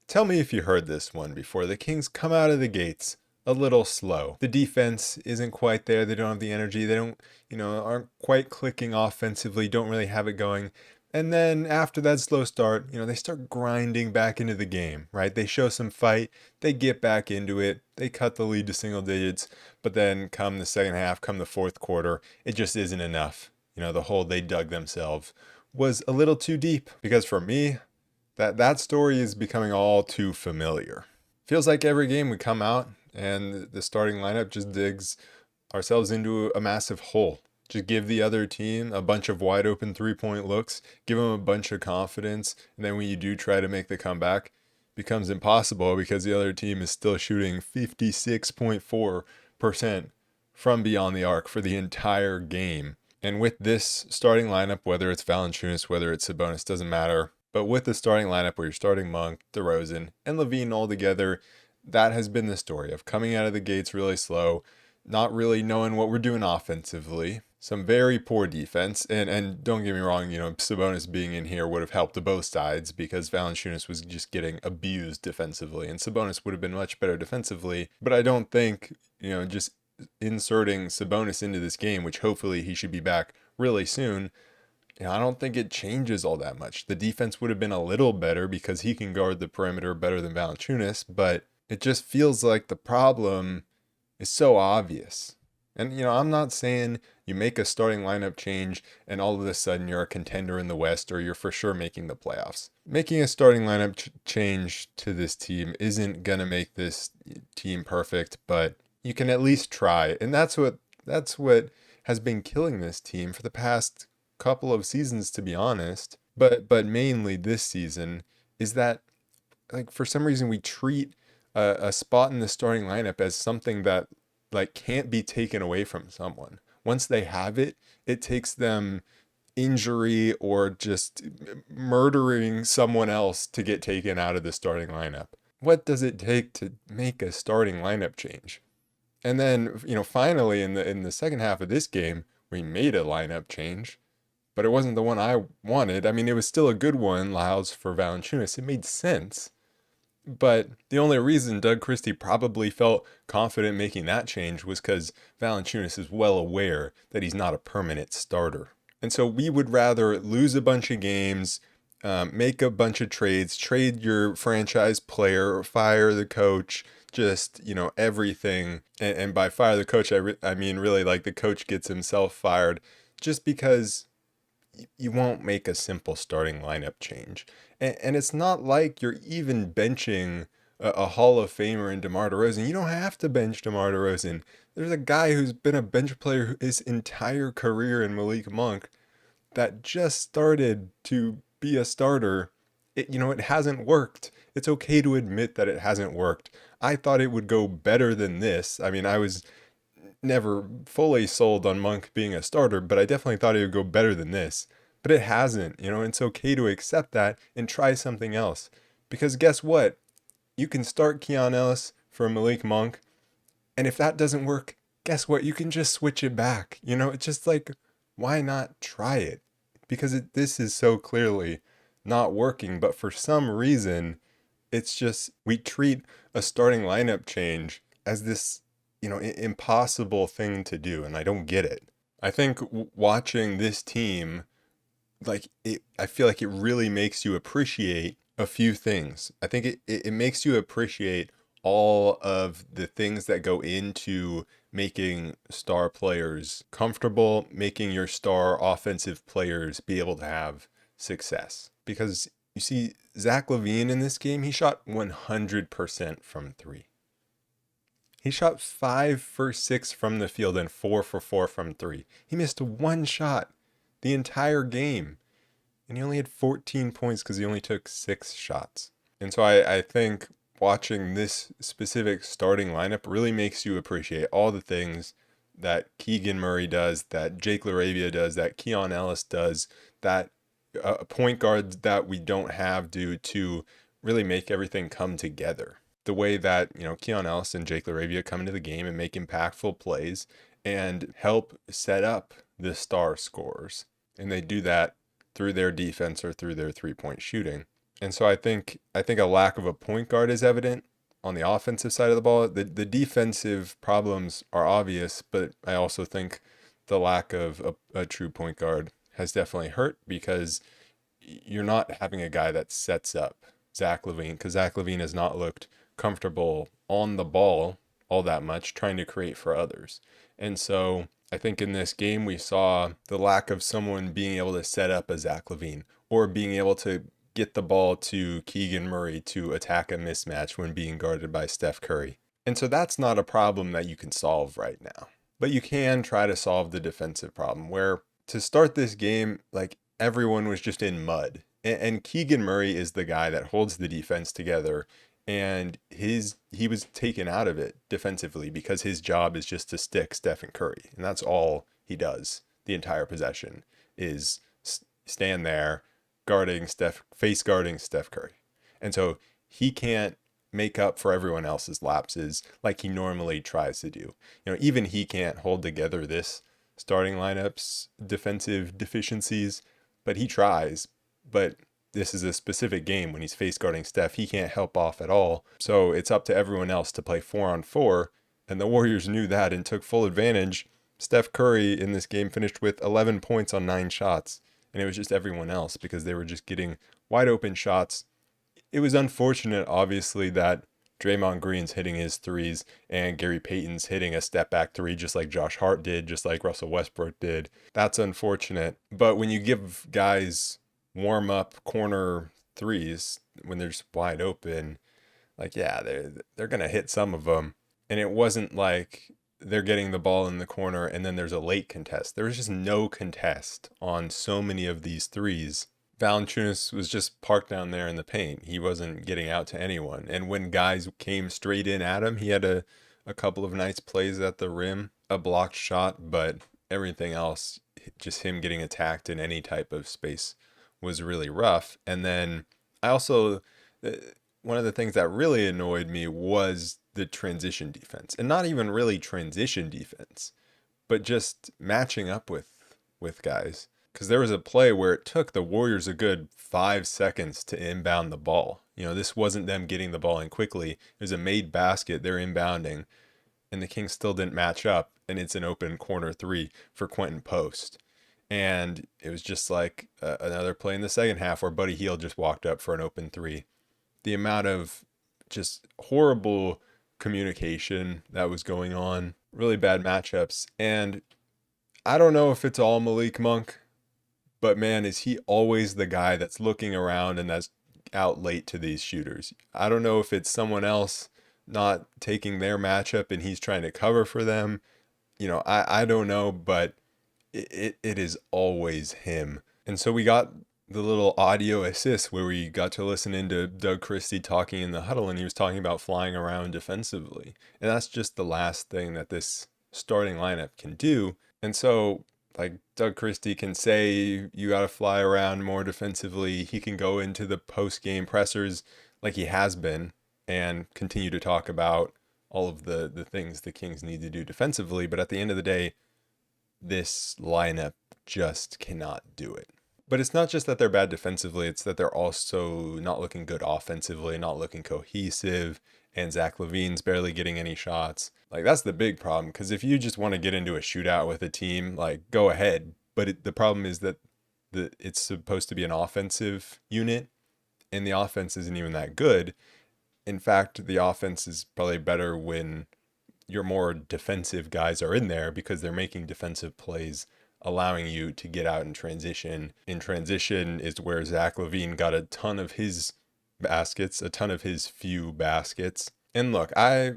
Tell me if you heard this one before. The Kings come out of the gates a little slow. The defense isn't quite there. They don't have the energy. They don't, aren't quite clicking offensively, don't really have it going. And then after that slow start, they start grinding back into the game, right? They show some fight, they get back into it, they cut the lead to single digits, but then come the second half, come the fourth quarter, it just isn't enough. The hole they dug themselves was a little too deep because for me, that story is becoming all too familiar. Feels like every game we come out and the starting lineup just digs ourselves into a massive hole. Just give the other team a bunch of wide open 3-point looks, give them a bunch of confidence, and then when you do try to make the comeback, it becomes impossible because the other team is still shooting 56.4% from beyond the arc for the entire game. And with this starting lineup, whether it's Valanciunas, whether it's Sabonis, doesn't matter. But with the starting lineup where you're starting Monk, DeRozan, and LaVine all together, that has been the story of coming out of the gates really slow, not really knowing what we're doing offensively, some very poor defense, and don't get me wrong, Sabonis being in here would have helped to both sides because Valanciunas was just getting abused defensively, and Sabonis would have been much better defensively, but I don't think, just inserting Sabonis into this game, which hopefully he should be back really soon, I don't think it changes all that much. The defense would have been a little better because he can guard the perimeter better than Valanciunas, but it just feels like the problem is so obvious. And, I'm not saying you make a starting lineup change and all of a sudden you're a contender in the West or you're for sure making the playoffs. Making a starting lineup change to this team isn't going to make this team perfect, but you can at least try. And that's what has been killing this team for the past couple of seasons, to be honest. But mainly this season is that, like, for some reason we treat a spot in the starting lineup as something that can't be taken away from someone. Once they have it, it takes them injury or just murdering someone else to get taken out of the starting lineup. What does it take to make a starting lineup change? And then, finally in the second half of this game, we made a lineup change, but it wasn't the one I wanted. I mean, it was still a good one, Lyles for Valanciunas. It made sense. But the only reason Doug Christie probably felt confident making that change was because Valanciunas is well aware that he's not a permanent starter. And so we would rather lose a bunch of games, make a bunch of trades, trade your franchise player, fire the coach, just, everything. And by fire the coach, I mean really like the coach gets himself fired just because you won't make a simple starting lineup change. And it's not like you're even benching a Hall of Famer in DeMar DeRozan. You don't have to bench DeMar DeRozan. There's a guy who's been a bench player his entire career in Malik Monk that just started to be a starter. It hasn't worked. It's okay to admit that it hasn't worked. I thought it would go better than this. I mean, I was never fully sold on Monk being a starter, but I definitely thought it would go better than this. But it hasn't, it's okay to accept that and try something else. Because guess what? You can start Keon Ellis for Malik Monk, and if that doesn't work, guess what? You can just switch it back. It's just like, why not try it? Because this is so clearly not working, but for some reason, it's just, we treat a starting lineup change as this impossible thing to do, and I don't get it. I think watching this team, I feel like it really makes you appreciate a few things. I think it makes you appreciate all of the things that go into making star players comfortable, making your star offensive players be able to have success. Because you see, Zach LaVine in this game, he shot 100% from three. He shot 5 for 6 from the field and 4 for 4 from three. He missed one shot the entire game. And he only had 14 points because he only took 6 shots. And so I think watching this specific starting lineup really makes you appreciate all the things that Keegan Murray does, that Jake LaRavia does, that Keon Ellis does, that point guards that we don't have do to really make everything come together. The way that, Keon Ellis and Jake LaRavia come into the game and make impactful plays and help set up the star scorers. And they do that through their defense or through their 3-point shooting. And so I think a lack of a point guard is evident on the offensive side of the ball. The defensive problems are obvious, but I also think the lack of a true point guard has definitely hurt because you're not having a guy that sets up Zach LaVine, because Zach LaVine has not looked comfortable on the ball all that much trying to create for others. And so I think in this game we saw the lack of someone being able to set up a Zach LaVine or being able to get the ball to Keegan Murray to attack a mismatch when being guarded by Steph Curry. And so that's not a problem that you can solve right now. But you can try to solve the defensive problem where to start this game, like everyone was just in mud. And Keegan Murray is the guy that holds the defense together. And he was taken out of it defensively because his job is just to stick Stephen Curry. And that's all he does the entire possession is stand there face guarding Steph Curry. And so he can't make up for everyone else's lapses like he normally tries to do. Even he can't hold together this starting lineup's defensive deficiencies, but he tries. But this is a specific game when he's face guarding Steph. He can't help off at all. So it's up to everyone else to play 4-on-4. And the Warriors knew that and took full advantage. Steph Curry in this game finished with 11 points on 9 shots. And it was just everyone else because they were just getting wide open shots. It was unfortunate, obviously, that Draymond Green's hitting his threes and Gary Payton's hitting a step back three just like Josh Hart did, just like Russell Westbrook did. That's unfortunate. But when you give guys warm up corner threes when they're just wide open, like, yeah, they're going to hit some of them. And it wasn't like they're getting the ball in the corner and then there's a late contest. There was just no contest on so many of these threes. Valanciunas was just parked down there in the paint. He wasn't getting out to anyone. And when guys came straight in at him, he had a couple of nice plays at the rim, a blocked shot, but everything else, just him getting attacked in any type of space was really rough. And then I also, one of the things that really annoyed me was the transition defense, and not even really transition defense, but just matching up with guys. Because there was a play where it took the Warriors a good 5 seconds to inbound the ball. This wasn't them getting the ball in quickly. It was a made basket. They're inbounding, and the Kings still didn't match up, and it's an open corner three for Quentin Post. And it was just like another play in the second half where Buddy Hield just walked up for an open three. The amount of just horrible communication that was going on, really bad matchups. And I don't know if it's all Malik Monk, but man, is he always the guy that's looking around and that's out late to these shooters. I don't know if it's someone else not taking their matchup and he's trying to cover for them. I don't know, but it is always him. And so we got the little audio assist where we got to listen into Doug Christie talking in the huddle, and he was talking about flying around defensively. And that's just the last thing that this starting lineup can do. And so, like, Doug Christie can say you got to fly around more defensively. He can go into the post-game pressers like he has been and continue to talk about all of the things the Kings need to do defensively. But at the end of the day, this lineup just cannot do it. But it's not just that they're bad defensively, it's that they're also not looking good offensively, not looking cohesive, and Zach LaVine's barely getting any shots. Like, that's the big problem, because if you just want to get into a shootout with a team, like, go ahead. But the problem is that it's supposed to be an offensive unit, and the offense isn't even that good. In fact, the offense is probably better when your more defensive guys are in there because they're making defensive plays, allowing you to get out in transition. In transition is where Zach LaVine got a ton of his baskets, a ton of his few baskets. And look, I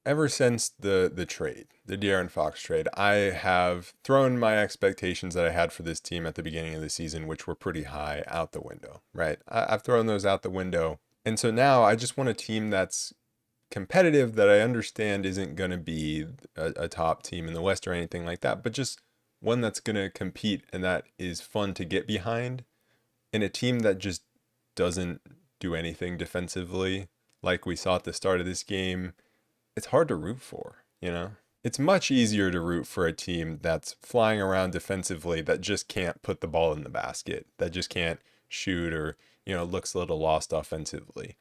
ever since the trade, the De'Aaron Fox trade, I have thrown my expectations that I had for this team at the beginning of the season, which were pretty high, out the window, right? I've thrown those out the window. And so now I just want a team that's competitive, that I understand isn't going to be a top team in the West or anything like that, but just one that's going to compete and that is fun to get behind, and a team that just doesn't do anything defensively like we saw at the start of this game. It's hard to root for, It's much easier to root for a team that's flying around defensively, that just can't put the ball in the basket, that just can't shoot or looks a little lost offensively.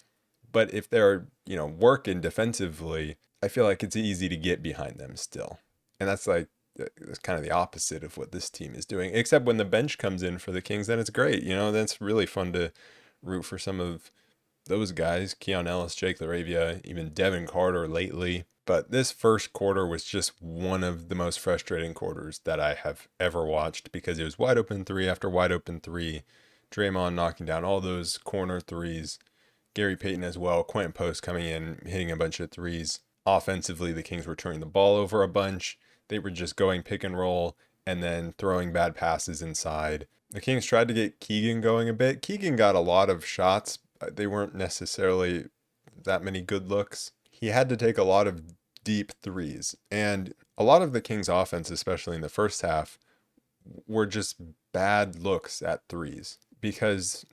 But if they're, working defensively, I feel like it's easy to get behind them still. And that's kind of the opposite of what this team is doing. Except when the bench comes in for the Kings, then it's great. That's really fun to root for some of those guys, Keon Ellis, Jake LaRavia, even Devin Carter lately. But this first quarter was just one of the most frustrating quarters that I have ever watched, because it was wide open three after wide open three. Draymond knocking down all those corner threes. Gary Payton as well. Quentin Post coming in, hitting a bunch of threes. Offensively, the Kings were turning the ball over a bunch. They were just going pick and roll and then throwing bad passes inside. The Kings tried to get Keegan going a bit. Keegan got a lot of shots. They weren't necessarily that many good looks. He had to take a lot of deep threes. And a lot of the Kings' offense, especially in the first half, were just bad looks at threes, because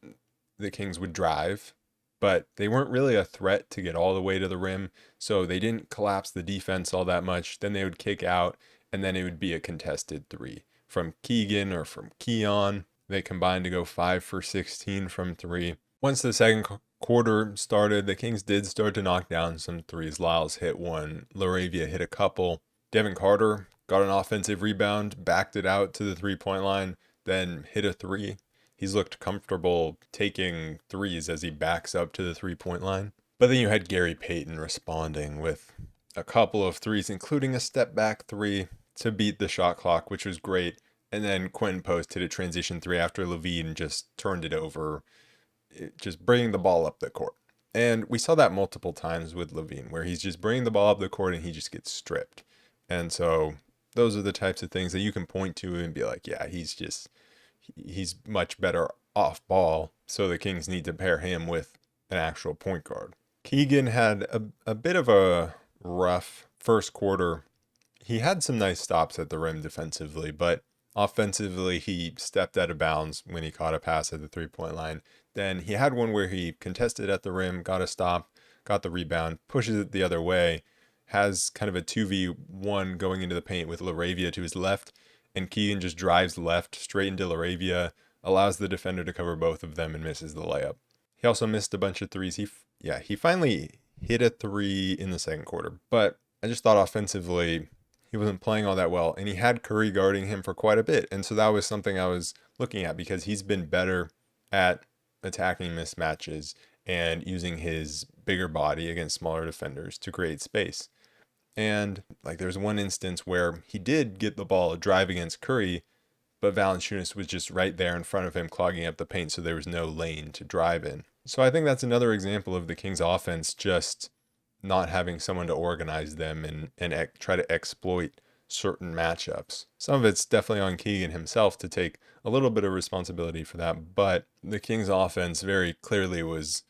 the Kings would drive, but they weren't really a threat to get all the way to the rim. So they didn't collapse the defense all that much. Then they would kick out, and then it would be a contested three from Keegan or from Keon. They combined to go 5 for 16 from three. Once the second quarter started, the Kings did start to knock down some threes. Lyles hit one. LaRavia hit a couple. Devin Carter got an offensive rebound, backed it out to the three-point line, then hit a three. He's looked comfortable taking threes as he backs up to the three-point line. But then you had Gary Payton responding with a couple of threes, including a step-back three to beat the shot clock, which was great. And then Quentin Post hit a transition three after LaVine just turned it over, just bringing the ball up the court. And we saw that multiple times with LaVine, where he's just bringing the ball up the court and he just gets stripped. And so those are the types of things that you can point to and be like, yeah, he's much better off ball. So the Kings need to pair him with an actual point guard. Keegan had a bit of a rough first quarter. He had some nice stops at the rim defensively, but offensively, he stepped out of bounds when he caught a pass at the three-point line. Then he had one where he contested at the rim, got a stop, got the rebound, pushes it the other way, has kind of a 2v1 going into the paint with LaRavia to his left, and Keegan just drives left straight into LaRavia, allows the defender to cover both of them, and misses the layup. He also missed a bunch of threes. He finally hit a three in the second quarter, but I just thought offensively he wasn't playing all that well, and he had Curry guarding him for quite a bit. And so that was something I was looking at, because he's been better at attacking mismatches and using his bigger body against smaller defenders to create space. And there's one instance where he did get the ball a drive against Curry, but Valanciunas was just right there in front of him clogging up the paint, so there was no lane to drive in. So I think that's another example of the Kings offense just not having someone to organize them and try to exploit certain matchups. Some of it's definitely on Keegan himself to take a little bit of responsibility for that, but the Kings offense very clearly was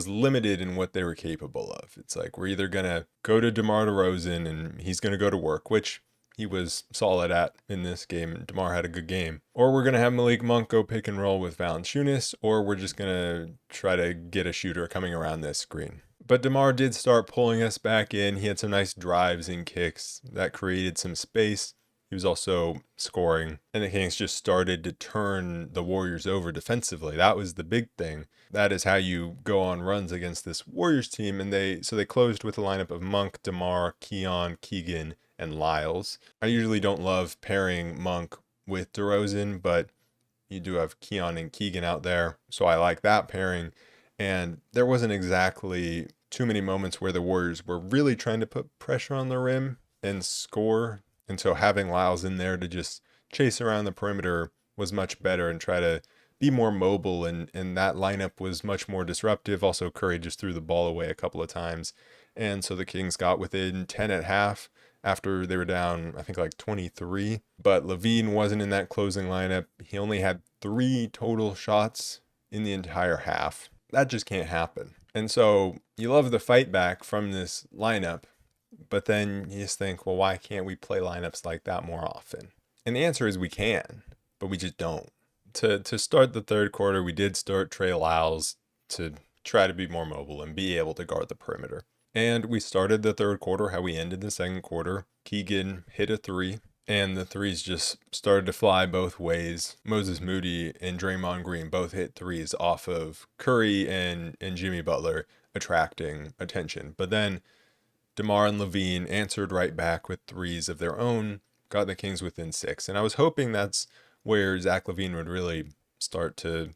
limited in what they were capable of. It's like, we're either going to go to DeMar DeRozan and he's going to go to work, which he was solid at in this game. DeMar had a good game. Or we're going to have Malik Monk go pick and roll with Valanciunas, or we're just going to try to get a shooter coming around this screen. But DeMar did start pulling us back in. He had some nice drives and kicks that created some space. He was also scoring, and the Kings just started to turn the Warriors over defensively. That was the big thing. That is how you go on runs against this Warriors team, and they closed with a lineup of Monk, DeMar, Keon, Keegan, and Lyles. I usually don't love pairing Monk with DeRozan, but you do have Keon and Keegan out there, so I like that pairing. And there wasn't exactly too many moments where the Warriors were really trying to put pressure on the rim and score. And so having Lyles in there to just chase around the perimeter was much better and try to be more mobile. And that lineup was much more disruptive. Also, Curry just threw the ball away a couple of times. And so the Kings got within 10 at half after they were down, I think 23. But LaVine wasn't in that closing lineup. He only had 3 total shots in the entire half. That just can't happen. And so you love the fight back from this lineup, but then you just think, well, why can't we play lineups like that more often? And the answer is we can, but we just don't. To start the third quarter, we did start Trey Lyles to try to be more mobile and be able to guard the perimeter. And we started the third quarter how we ended the second quarter. Keegan hit a 3, and the threes just started to fly both ways. Moses Moody and Draymond Green both hit threes off of Curry and Jimmy Butler, attracting attention. But then DeMar and Levine answered right back with threes of their own, got the Kings within 6. And I was hoping that's where Zach LaVine would really start to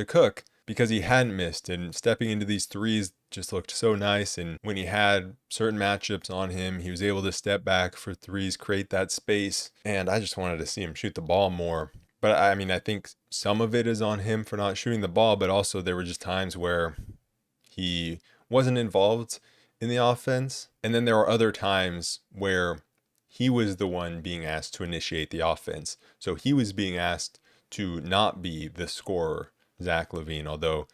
cook, because he hadn't missed, and stepping into these threes just looked so nice. And when he had certain matchups on him, he was able to step back for threes, create that space. And I just wanted to see him shoot the ball more. But I mean, I think some of it is on him for not shooting the ball, but also there were just times where he wasn't involved in the offense. And then there were other times where he was the one being asked to initiate the offense. So he was being asked to not be the scorer, Zach LaVine, although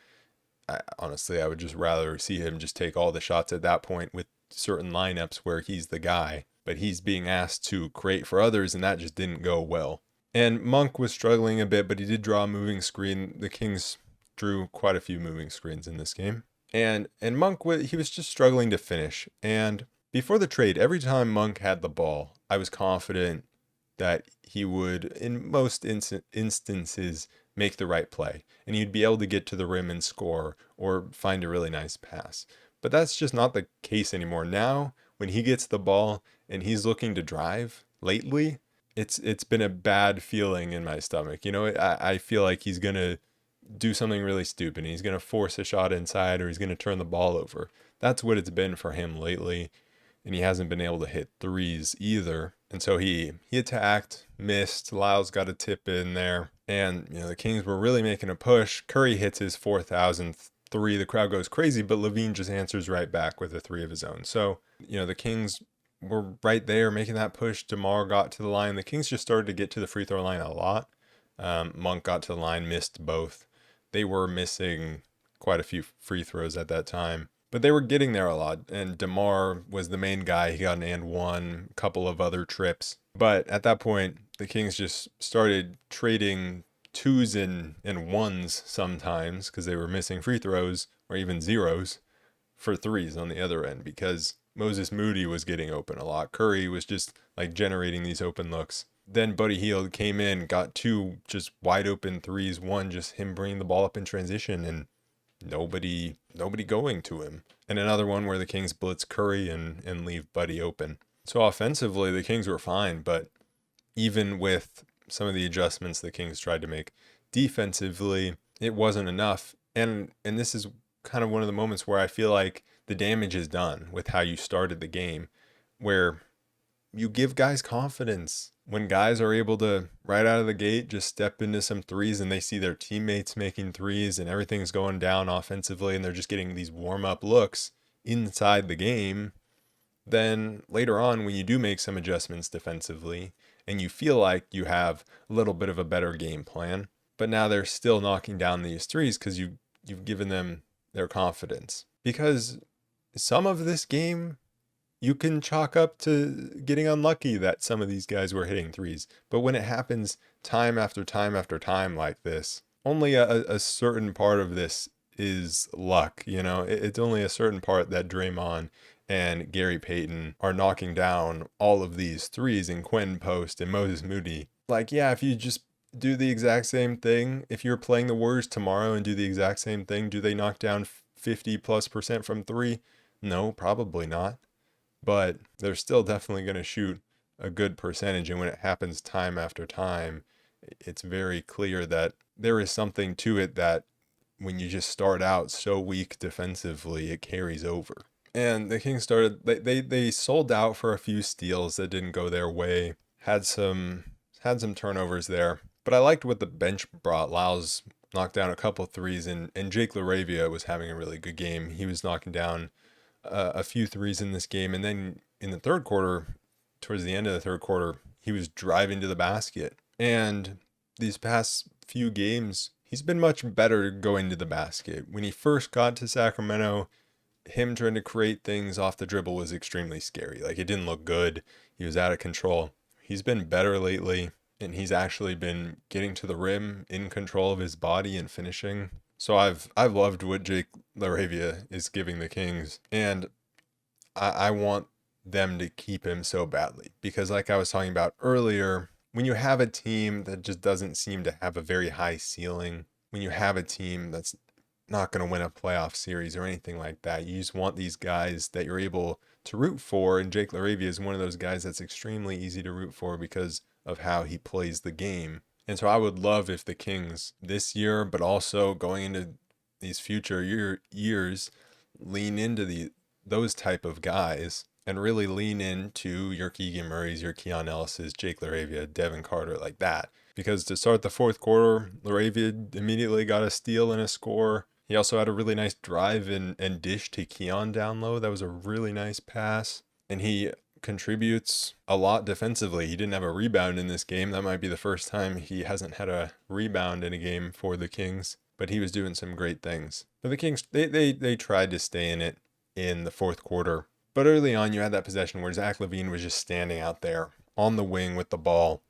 honestly, I would just rather see him just take all the shots at that point with certain lineups where he's the guy. But he's being asked to create for others, and that just didn't go well. And Monk was struggling a bit, but he did draw a moving screen. The Kings drew quite a few moving screens in this game. And Monk, he was just struggling to finish. And before the trade, every time Monk had the ball, I was confident that he would, in most instances, make the right play. And he'd be able to get to the rim and score or find a really nice pass. But that's just not the case anymore. Now, when he gets the ball and he's looking to drive lately, it's been a bad feeling in my stomach. You know, I feel like he's going to do something really stupid. He's going to force a shot inside, or he's going to turn the ball over. That's what it's been for him lately. And he hasn't been able to hit threes either. And so he attacked, missed. Lyles got a tip in there. And, you know, the Kings were really making a push. Curry hits his 4,000th three. The crowd goes crazy, but LaVine just answers right back with a three of his own. So, you know, the Kings were right there making that push. DeMar got to the line. The Kings just started to get to the free throw line a lot. Monk got to the line, missed both. They were missing quite a few free throws at that time, but they were getting there a lot. And DeMar was the main guy. He got an and one, a couple of other trips. But at that point, the Kings just started trading twos and ones sometimes, because they were missing free throws or even zeros, for threes on the other end, because Moses Moody was getting open a lot. Curry was just like generating these open looks. Then Buddy Hield came in, got two just wide open threes. One, just him bringing the ball up in transition and nobody going to him. And another one where the Kings blitz Curry and leave Buddy open. So offensively, the Kings were fine, but even with some of the adjustments the Kings tried to make defensively, it wasn't enough. And this is kind of one of the moments where I feel like the damage is done with how you started the game, where you give guys confidence. When guys are able to, right out of the gate, just step into some threes and they see their teammates making threes and everything's going down offensively and they're just getting these warm-up looks inside the game, then later on when you do make some adjustments defensively and you feel like you have a little bit of a better game plan, but now they're still knocking down these threes because you've given them their confidence. Because some of this game you can chalk up to getting unlucky that some of these guys were hitting threes. But when it happens time after time after time like this, only a certain part of this is luck. You know, it's only a certain part that Draymond and Gary Payton are knocking down all of these threes, and Quentin Post and Moses Moody. Like, yeah, if you just do the exact same thing, if you're playing the Warriors tomorrow and do the exact same thing, do they knock down 50+% from three? No, probably not. But they're still definitely going to shoot a good percentage. And when it happens time after time, it's very clear that there is something to it, that when you just start out so weak defensively, it carries over. And the Kings started, they sold out for a few steals that didn't go their way, had some turnovers there. But I liked what the bench brought. Lyles knocked down a couple threes, and Jake LaRavia was having a really good game. He was knocking down a few threes in this game, and then in the third quarter, towards the end of the third quarter, he was driving to the basket. And these past few games, he's been much better going to the basket. When he first got to Sacramento, him trying to create things off the dribble was extremely scary. Like, it didn't look good. He was out of control. He's been better lately, and he's actually been getting to the rim, in control of his body and finishing. So I've loved what Jake LaRavia is giving the Kings, and I want them to keep him so badly. Because like I was talking about earlier, when you have a team that just doesn't seem to have a very high ceiling, when you have a team that's not going to win a playoff series or anything like that, you just want these guys that you're able to root for. And Jake LaRavia is one of those guys that's extremely easy to root for because of how he plays the game. And so I would love if the Kings this year, but also going into these future years, lean into those type of guys and really lean into your Keegan Murray's, your Keon Ellis's, Jake LaRavia, Devin Carter, like that. Because to start the fourth quarter, LaRavia immediately got a steal and a score. He also had a really nice drive and dish to Keon down low. That was a really nice pass. And he contributes a lot defensively. He didn't have a rebound in this game. That might be the first time he hasn't had a rebound in a game for the Kings. But he was doing some great things. But the Kings, they tried to stay in it in the fourth quarter. But early on, you had that possession where Zach LaVine was just standing out there on the wing with the ball.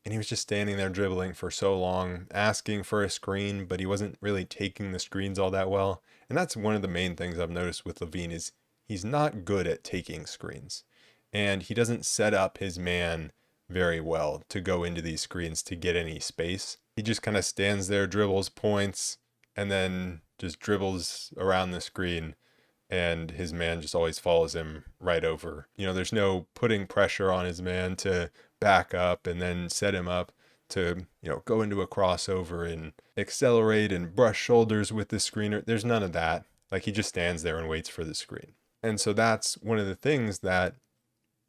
And he was just standing there dribbling for so long, asking for a screen, but he wasn't really taking the screens all that well. And that's one of the main things I've noticed with LaVine is he's not good at taking screens. And he doesn't set up his man very well to go into these screens to get any space. He just kind of stands there, dribbles points, and then just dribbles around the screen. And his man just always follows him right over. You know, there's no putting pressure on his man to back up and then set him up to, you know, go into a crossover and accelerate and brush shoulders with the screener. There's none of that. Like, he just stands there and waits for the screen. And so that's one of the things that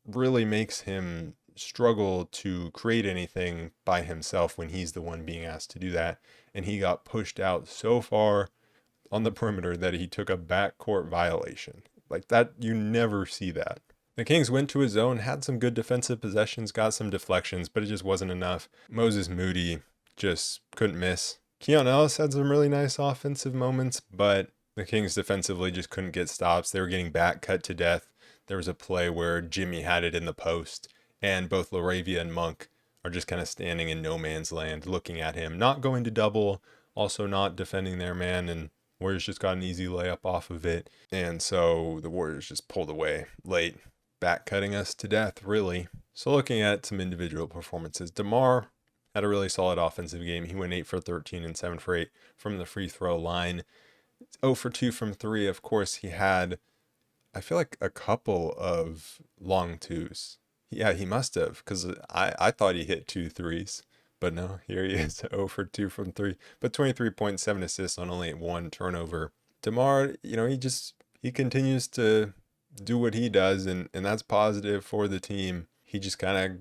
really makes him struggle to create anything by himself when he's the one being asked to do that. And he got pushed out so far on the perimeter that he took a backcourt violation. Like that, you never see that. The Kings went to his zone, had some good defensive possessions, got some deflections, but it just wasn't enough. Moses Moody just couldn't miss. Keon Ellis had some really nice offensive moments, but the Kings defensively just couldn't get stops. They were getting back cut to death. There was a play where Jimmy had it in the post, and both LaRavia and Monk are just kind of standing in no man's land, looking at him, not going to double, also not defending their man, and Warriors just got an easy layup off of it. And so the Warriors just pulled away late, back cutting us to death, really. So looking at some individual performances, DeMar had a really solid offensive game. He went 8 for 13 and 7 for 8 from the free throw line. 0 for 2 from 3. Of course, he had, I feel like, a couple of long twos. Yeah, he must have, because I thought he hit 2 threes. But no, here he is, 0 for 2 from 3. But 23.7 assists on only 1 turnover. DeMar, you know, he continues to do what he does, and that's positive for the team. He just kind of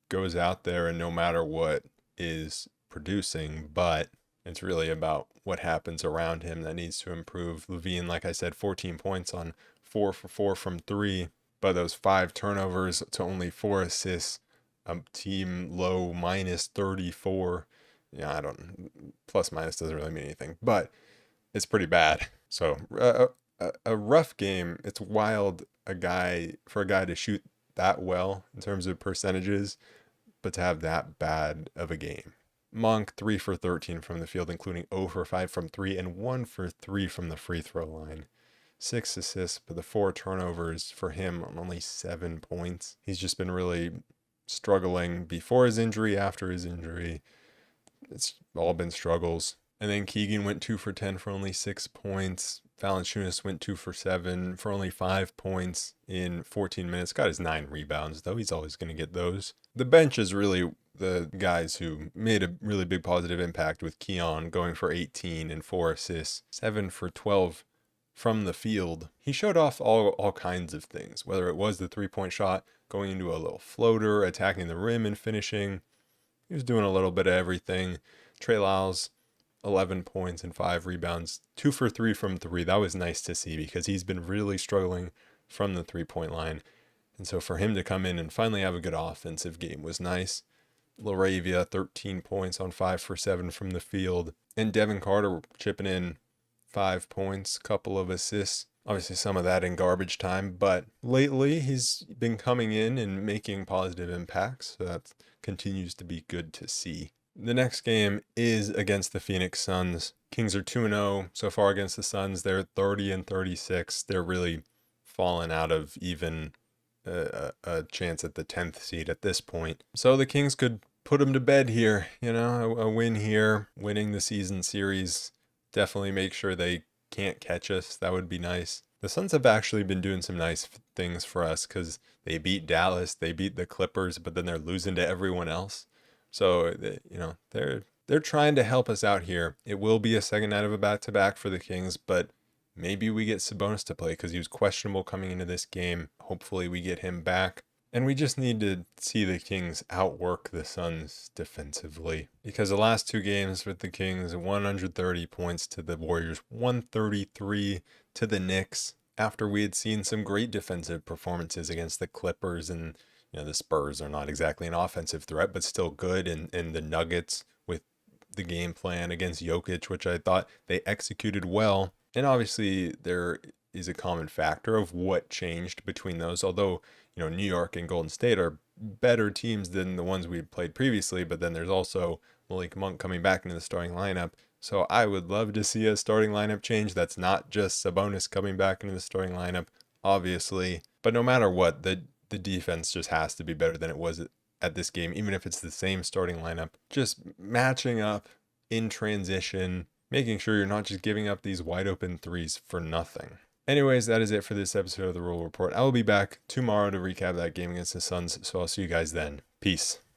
goes out there and no matter what is producing, but it's really about what happens around him that needs to improve. LaVine, like I said, 14 points on 4 for 4 from 3, but those 5 turnovers to only 4 assists. A team low minus 34. Yeah, I don't, plus minus doesn't really mean anything, but it's pretty bad. So a rough game. It's wild for a guy to shoot that well in terms of percentages, but to have that bad of a game. Monk 3 for 13 from the field, including 0 for 5 from 3 and 1 for 3 from the free throw line. 6 assists, but the 4 turnovers for him on only 7 points. He's just been really struggling before his injury, after his injury. It's all been struggles. And then Keegan went 2 for 10 for only 6 points. Valanciunas went 2 for 7 for only 5 points in 14 minutes. Got his 9 rebounds, though. He's always going to get those. The bench is really the guys who made a really big positive impact, with Keon going for 18 and 4 assists, 7 for 12 from the field. He showed off all kinds of things, whether it was the 3-point shot, going into a little floater, attacking the rim and finishing. He was doing a little bit of everything. Trey Lyles, 11 points and 5 rebounds, 2 for 3 from 3. That was nice to see because he's been really struggling from the 3-point line. And so for him to come in and finally have a good offensive game was nice. LaRavia, 13 points on 5 for 7 from the field. And Devin Carter chipping in 5 points, couple of assists. Obviously some of that in garbage time, but lately he's been coming in and making positive impacts. So that continues to be good to see. The next game is against the Phoenix Suns. Kings are 2-0 so far against the Suns. They're 30 and 36. They're really fallen out of even a chance at the 10th seed at this point. So the Kings could put them to bed here. You know, a win here, winning the season series, definitely make sure they can't catch us. That would be nice. The Suns have actually been doing some nice things for us because they beat Dallas, they beat the Clippers, but then they're losing to everyone else. So, you know, they're trying to help us out here. It will be a second night of a back-to-back for the Kings, but maybe we get Sabonis to play because he was questionable coming into this game. Hopefully we get him back. And we just need to see the Kings outwork the Suns defensively. Because the last two games with the Kings, 130 points to the Warriors, 133 to the Knicks. After we had seen some great defensive performances against the Clippers, and you know the Spurs are not exactly an offensive threat, but still good. And the Nuggets with the game plan against Jokic, which I thought they executed well. And obviously there is a common factor of what changed between those. Although, you know, New York and Golden State are better teams than the ones we played previously, but then there's also Malik Monk coming back into the starting lineup. So I would love to see a starting lineup change. That's not just Sabonis coming back into the starting lineup, obviously. But no matter what, the defense just has to be better than it was at this game, even if it's the same starting lineup. Just matching up in transition, making sure you're not just giving up these wide open threes for nothing. Anyways, that is it for this episode of the Roll Report. I will be back tomorrow to recap that game against the Suns, so I'll see you guys then. Peace.